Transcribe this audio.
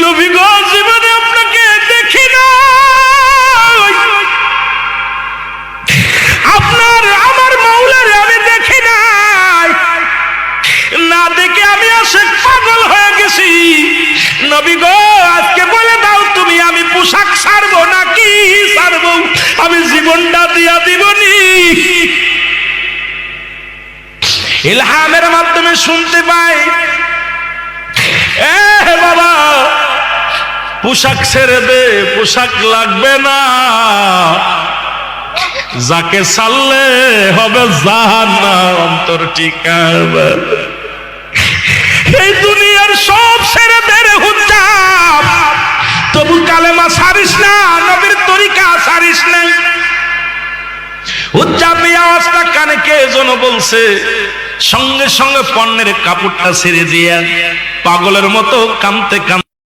নবী গো জীবনে আপনাকে দেখি না, আপনার আমার মাওলারে আমি দেখি নাই, না দেখে আমি আশিক পাগল হয়ে গেছি। নবী গো আজকে বলে দাও তুমি আমি পোশাক ছাড়বো নাকি ছাড়বো, আমি জীবনটা দিয়া দিবনি। ইলহামের মাধ্যমে শুনতে পাই, এ বাবা পোশাক ছেড়ে দে, পোশাক লাগবে না, যাকে ছাড়লে হবে জাহান্নাম অন্তর ঠিকানা। এই দুনিয়ার সব ছেড়ে দে রে হুজ্জাব, তবু কালেমা ছাড়িস না, নবীর তরিকা ছাড়িস না। হুজ্জাব এই আওয়াজটা কানে কে যেন বলছে, সঙ্গে সঙ্গে পণ্যের কাপড়টা ছেড়ে দিয়া পাগলের মতো কাঁদতে কাঁদতে